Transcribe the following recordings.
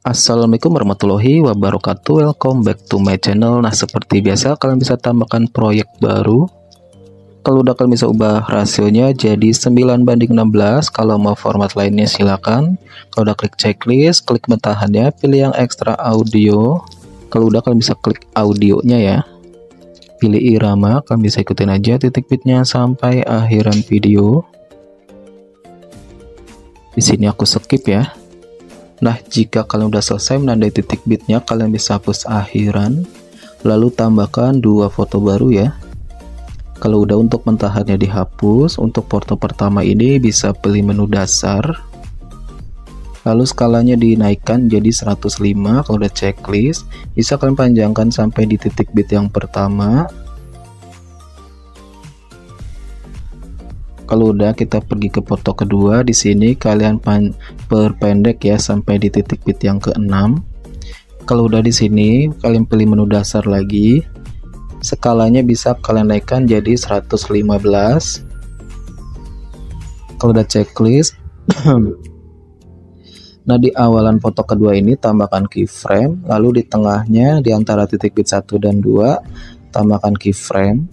Assalamualaikum warahmatullahi wabarakatuh. Welcome back to my channel. Nah, seperti biasa kalian bisa tambahkan proyek baru. Kalau udah kalian bisa ubah rasionya jadi 9:16. Kalau mau format lainnya silakan. Kalau udah klik checklist, klik mentahannya, pilih yang ekstra audio. Kalau udah kalian bisa klik audionya ya. Pilih irama, kalian bisa ikutin aja titik bitnya sampai akhiran video. Di sini aku skip ya. Nah, jika kalian udah selesai menandai titik bitnya, kalian bisa hapus akhiran, lalu tambahkan dua foto baru ya. Kalau udah untuk mentahannya dihapus, untuk foto pertama ini bisa pilih menu dasar, lalu skalanya dinaikkan jadi 105. Kalau udah checklist, bisa kalian panjangkan sampai di titik bit yang pertama. Kalau udah, kita pergi ke foto kedua. Di sini kalian perpendek ya sampai di titik bit yang ke-6. Kalau udah di sini kalian pilih menu dasar lagi. Skalanya bisa kalian naikkan jadi 115. Kalau udah checklist. Nah, di awalan foto kedua ini tambahkan keyframe, lalu di tengahnya di antara titik bit 1 dan 2 tambahkan keyframe.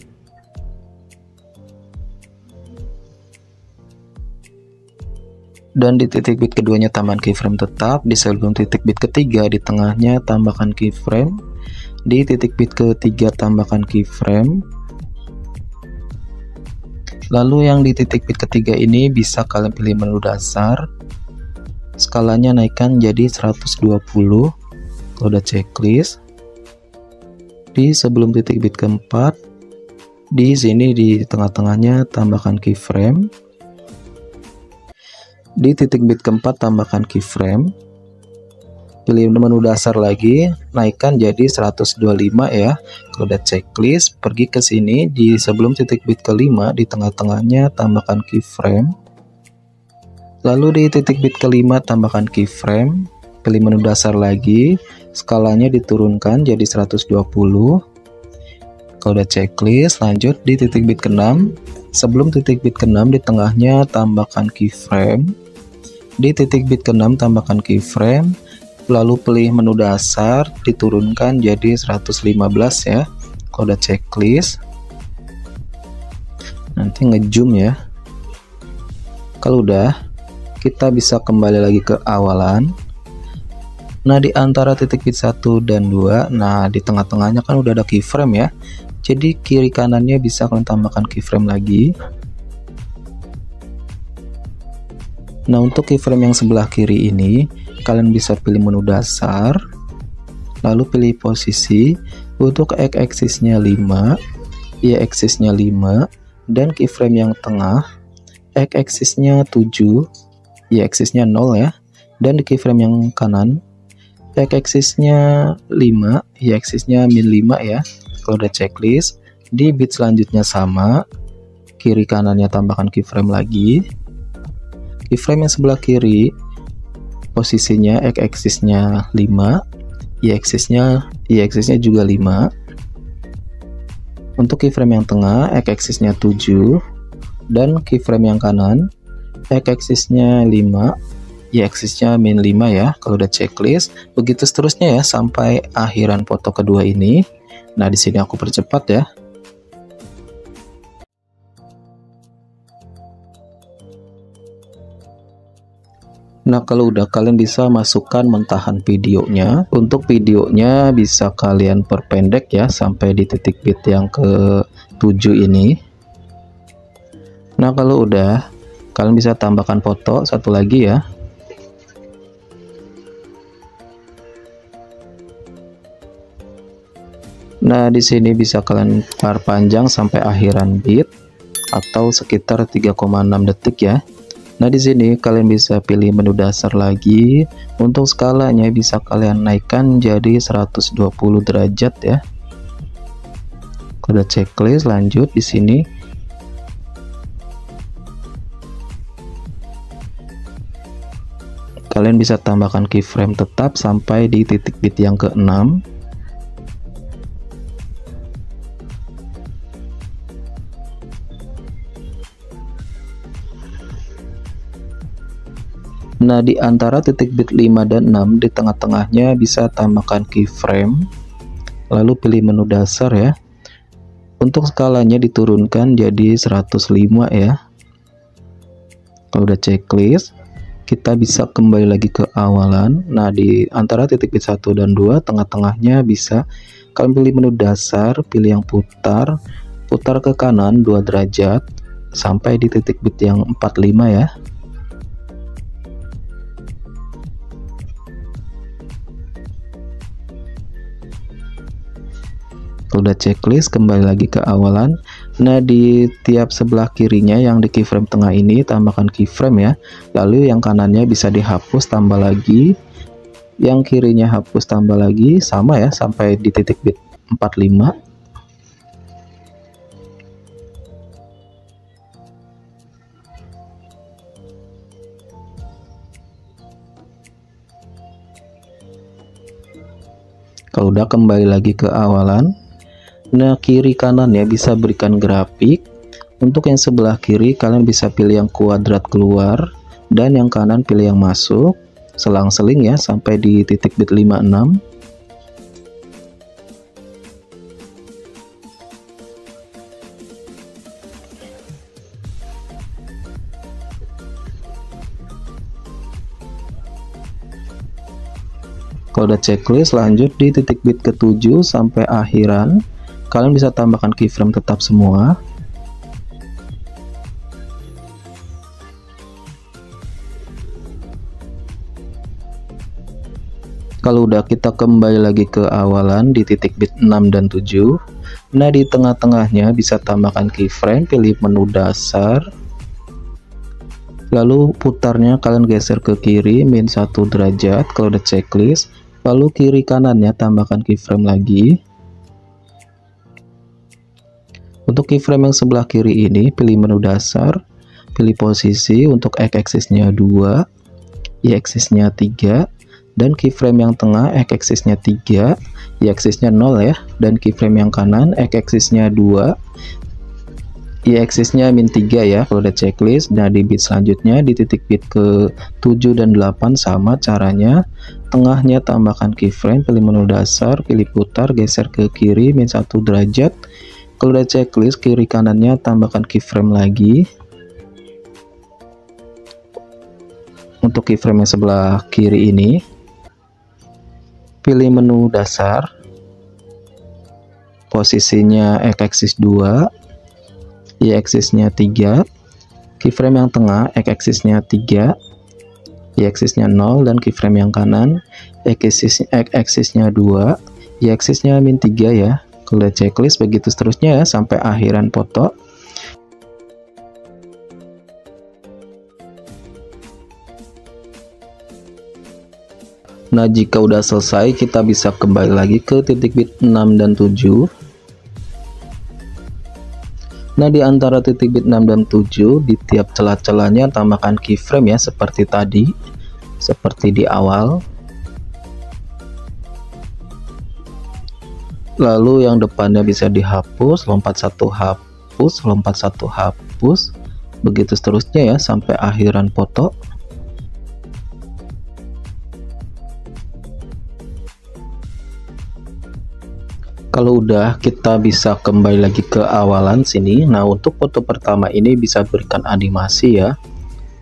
Dan di titik bit keduanya tambahkan keyframe tetap. Di sebelum titik bit ketiga di tengahnya tambahkan keyframe. Di titik bit ketiga tambahkan keyframe. Lalu yang di titik bit ketiga ini bisa kalian pilih menu dasar. Skalanya naikkan jadi 120. Kalau udah checklist. Di sebelum titik bit keempat, di sini di tengah-tengahnya tambahkan keyframe. Di titik bit keempat tambahkan keyframe. Pilih menu dasar lagi, naikkan jadi 125 ya. Kalau udah checklist, pergi ke sini di sebelum titik bit kelima di tengah-tengahnya tambahkan keyframe. Lalu di titik bit kelima tambahkan keyframe. Pilih menu dasar lagi, skalanya diturunkan jadi 120. Kalau udah checklist, lanjut di titik bit ke-6. Sebelum titik bit ke-6 di tengahnya tambahkan keyframe. Di titik bit ke-6 tambahkan keyframe, lalu pilih menu dasar, diturunkan jadi 115 ya. Kalau udah checklist, nanti ngezoom ya. Kalau udah, kita bisa kembali lagi ke awalan. Nah, di antara titik bit 1 dan 2, nah di tengah-tengahnya kan udah ada keyframe ya. Jadi kiri kanannya bisa kalian tambahkan keyframe lagi. Nah, untuk keyframe yang sebelah kiri ini kalian bisa pilih menu dasar, lalu pilih posisi. Untuk x-axisnya 5, y-axisnya 5, dan keyframe yang tengah x-axisnya 7, y-axisnya 0 ya. Dan di keyframe yang kanan x-axisnya 5, y-axisnya -5 ya. Kalau udah checklist, di bit selanjutnya sama, kiri kanannya tambahkan keyframe lagi. Keyframe yang sebelah kiri posisinya x-axisnya 5, y-axisnya juga 5. Untuk keyframe yang tengah x-axisnya 7, dan keyframe yang kanan x-axisnya 5, y-axisnya -5 ya. Kalau udah checklist, begitu seterusnya ya sampai akhiran foto kedua ini. Nah, di sini aku percepat ya. Nah, kalau udah kalian bisa masukkan mentahan videonya. Untuk videonya bisa kalian perpendek ya sampai di titik bit yang ke-7 ini. Nah, kalau udah, kalian bisa tambahkan foto satu lagi ya. Nah, di sini bisa kalian perpanjang sampai akhiran bit atau sekitar 3,6 detik ya. Nah, di sini kalian bisa pilih menu dasar lagi. Untuk skalanya bisa kalian naikkan jadi 120 derajat ya. Udah checklist, lanjut di sini. Kalian bisa tambahkan keyframe tetap sampai di titik bit yang ke-6. Nah, di antara titik bit 5 dan 6 di tengah-tengahnya bisa tambahkan keyframe, lalu pilih menu dasar ya. Untuk skalanya diturunkan jadi 105 ya. Kalau udah checklist, kita bisa kembali lagi ke awalan. Nah, di antara titik bit 1 dan 2 tengah-tengahnya bisa kalian pilih menu dasar, pilih yang putar ke kanan 2 derajat sampai di titik bit yang 45 ya. Kalau udah checklist, kembali lagi ke awalan. Nah, di tiap sebelah kirinya yang di keyframe tengah ini tambahkan keyframe ya. Lalu yang kanannya bisa dihapus, tambah lagi. Yang kirinya hapus, tambah lagi, sama ya sampai di titik bit 45. Kalau udah, kembali lagi ke awalan. Nah, kiri kanan ya bisa berikan grafik. Untuk yang sebelah kiri kalian bisa pilih yang kuadrat keluar, dan yang kanan pilih yang masuk, selang-seling ya sampai di titik bit 56. Kalau udah checklist, lanjut di titik bit ke-7 sampai akhiran. Kalian bisa tambahkan keyframe tetap semua. Kalau udah, kita kembali lagi ke awalan di titik bit 6 dan 7. Nah, di tengah-tengahnya bisa tambahkan keyframe, pilih menu dasar. Lalu putarnya kalian geser ke kiri min 1 derajat kalau udah checklist. Lalu kiri kanannya tambahkan keyframe lagi. Untuk keyframe yang sebelah kiri ini pilih menu dasar, pilih posisi, untuk x-axisnya 2, y-axisnya 3, dan keyframe yang tengah x-axisnya 3, y-axisnya 0 ya, dan keyframe yang kanan x-axisnya 2, y-axisnya min 3 ya kalau udah checklist. Nah, di bit selanjutnya di titik bit ke 7 dan 8 sama caranya. Tengahnya tambahkan keyframe, pilih menu dasar, pilih putar, geser ke kiri min 1 derajat. Kalau udah checklist, kiri kanannya tambahkan keyframe lagi. Untuk keyframe yang sebelah kiri ini pilih menu dasar, posisinya x-axis 2, y-axisnya 3, keyframe yang tengah x-axisnya 3, y-axisnya 0, dan keyframe yang kanan x-axisnya 2, y-axisnya min 3 ya. Kalau udah checklist, begitu seterusnya ya sampai akhiran foto. Nah, jika udah selesai, kita bisa kembali lagi ke titik bit 6 dan 7. Nah, di antara titik bit 6 dan 7 di tiap celah-celahnya tambahkan keyframe ya seperti tadi, seperti di awal. Lalu yang depannya bisa dihapus, lompat 1 hapus, lompat 1 hapus, begitu seterusnya ya sampai akhiran foto. Kalau udah, kita bisa kembali lagi ke awalan sini. Nah, untuk foto pertama ini bisa berikan animasi ya.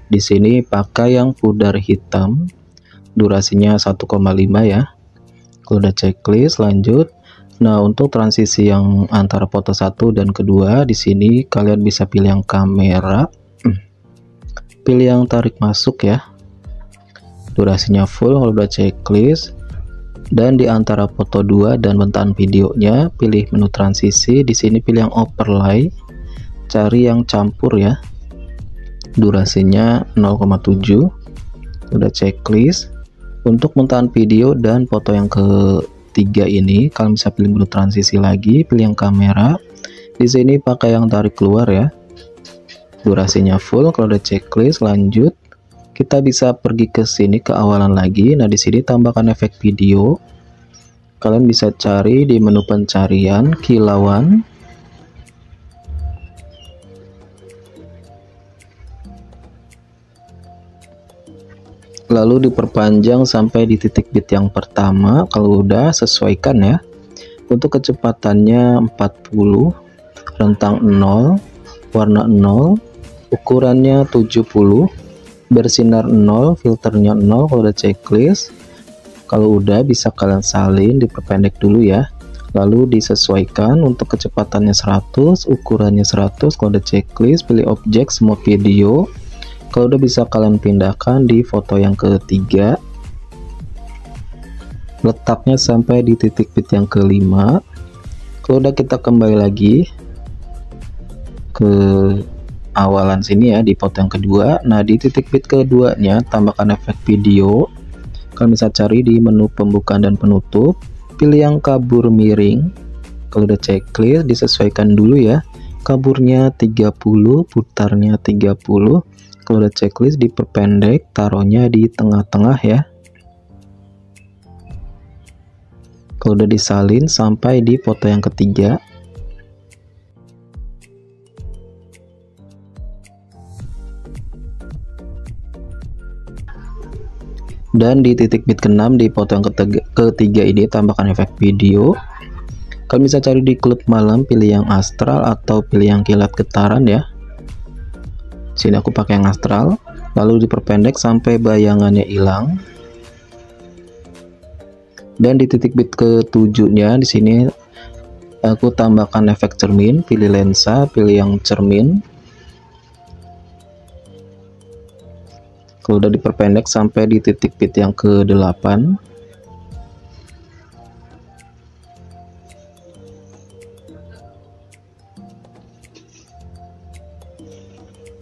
Di sini pakai yang pudar hitam, durasinya 1,5 ya. Kalau udah checklist, lanjut. Nah, untuk transisi yang antara foto 1 dan kedua, di sini kalian bisa pilih yang kamera, pilih yang tarik masuk ya. Durasinya full kalau udah checklist. Dan di antara foto 2 dan bentakan videonya, pilih menu transisi. Di sini pilih yang overlay, cari yang campur ya. Durasinya 0,7. Udah checklist. Untuk bentakan video dan foto yang ketiga ini, kalian bisa pilih menu transisi lagi, pilih yang kamera. Di sini pakai yang tarik keluar ya. Durasinya full. Kalau udah checklist, lanjut. Kita bisa pergi ke sini ke awalan lagi. Nah, di sini tambahkan efek video. Kalian bisa cari di menu pencarian kilauan. lalu diperpanjang sampai di titik bit yang pertama. Kalau udah, sesuaikan ya. Untuk kecepatannya 40, rentang 0, warna 0, ukurannya 70, bersinar 0, filternya 0. Kalau udah checklist, kalau udah bisa kalian salin, diperpendek dulu ya. Lalu disesuaikan untuk kecepatannya 100, ukurannya 100. Kalau udah checklist, pilih objek semua video. Kalau udah bisa kalian pindahkan di foto yang ketiga, letaknya sampai di titik bit yang kelima. Kalau udah, kita kembali lagi ke awalan sini ya, di foto yang kedua. Nah, di titik bit keduanya tambahkan efek video. Kalian bisa cari di menu pembukaan dan penutup, pilih yang kabur miring. Kalau udah checklist, disesuaikan dulu ya, kaburnya 30, putarnya 30. Kalau udah checklist, diperpendek, taruhnya di tengah-tengah ya. Kalau udah disalin sampai di foto yang ketiga. Dan di titik bit ke-6 di foto yang ketiga ini tambahkan efek video. Kalian bisa cari di klub malam, pilih yang astral atau pilih yang kilat getaran ya. Sini aku pakai yang astral, lalu diperpendek sampai bayangannya hilang. Dan di titik bit ke-7-nya di sini aku tambahkan efek cermin, pilih lensa, pilih yang cermin. Kalau udah diperpendek sampai di titik bit yang ke-8.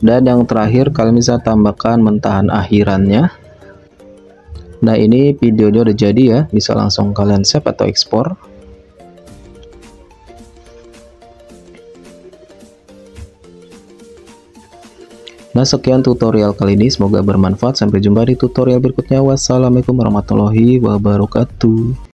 Dan yang terakhir, kalian bisa tambahkan mentahan akhirannya. Nah, ini videonya udah jadi ya, bisa langsung kalian save atau ekspor. Nah, sekian tutorial kali ini, semoga bermanfaat. Sampai jumpa di tutorial berikutnya. Wassalamualaikum warahmatullahi wabarakatuh.